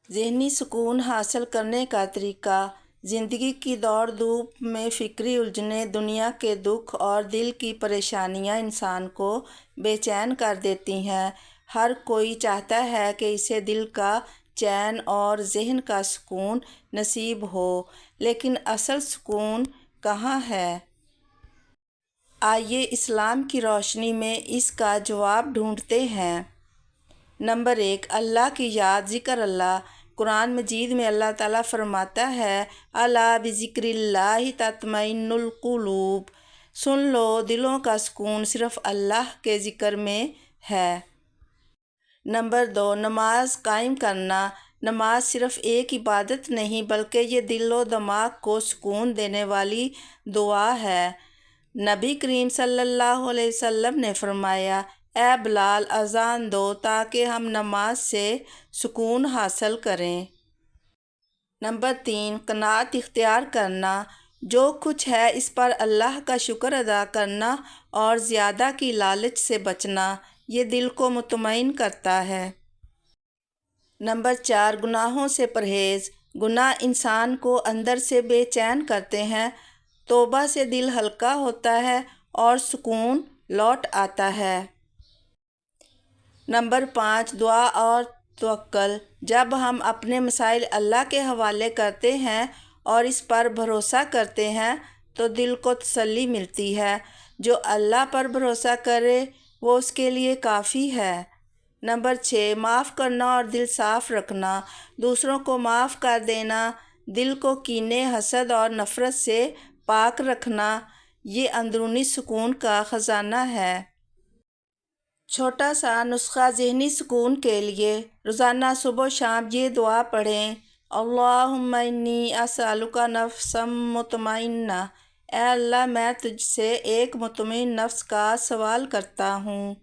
ذہنی سکون حاصل کرنے کا طریقہ۔ زندگی کی دوڑ دھوپ میں فکری الجھنیں، دنیا کے دکھ اور دل کی پریشانیاں انسان کو بے چین کر دیتی ہیں۔ ہر کوئی چاہتا ہے کہ اسے دل کا چین اور ذہن کا سکون نصیب ہو، لیکن اصل سکون کہاں ہے؟ آئیے اسلام کی روشنی میں اس کا جواب ڈھونڈتے ہیں۔ نمبر 1، اللہ کی یاد، ذکر اللہ۔ قرآن مجید میں اللہ تعالیٰ فرماتا ہے، الا بذکر اللہ تطمئن القلوب۔ سن لو، دلوں کا سکون صرف اللہ کے ذکر میں ہے۔ نمبر 2، نماز قائم کرنا۔ نماز صرف ایک عبادت نہیں بلکہ یہ دل و دماغ کو سکون دینے والی دعا ہے۔ نبی کریم صلی اللہ علیہ وسلم نے فرمایا، اے بلال، اذان دو تاکہ ہم نماز سے سکون حاصل کریں۔ نمبر 3، قناعت اختیار کرنا۔ جو کچھ ہے اس پر اللہ کا شکر ادا کرنا اور زیادہ کی لالچ سے بچنا، یہ دل کو مطمئن کرتا ہے۔ نمبر 4، گناہوں سے پرہیز۔ گناہ انسان کو اندر سے بے چین کرتے ہیں۔ توبہ سے دل ہلکا ہوتا ہے اور سکون لوٹ آتا ہے۔ نمبر 5، دعا اور توکل۔ جب ہم اپنے مسائل اللہ کے حوالے کرتے ہیں اور اس پر بھروسہ کرتے ہیں تو دل کو تسلی ملتی ہے۔ جو اللہ پر بھروسہ کرے وہ اس کے لیے کافی ہے۔ نمبر 6، معاف کرنا اور دل صاف رکھنا۔ دوسروں کو معاف کر دینا، دل کو کینے، حسد اور نفرت سے پاک رکھنا، یہ اندرونی سکون کا خزانہ ہے۔ چھوٹا سا نسخہ ذہنی سکون کے لیے: روزانہ صبح و شام یہ دعا پڑھیں، اللہم انی اسألک نفسا مطمئنہ۔ اے اللہ، میں تجھ سے ایک مطمئن نفس کا سوال کرتا ہوں۔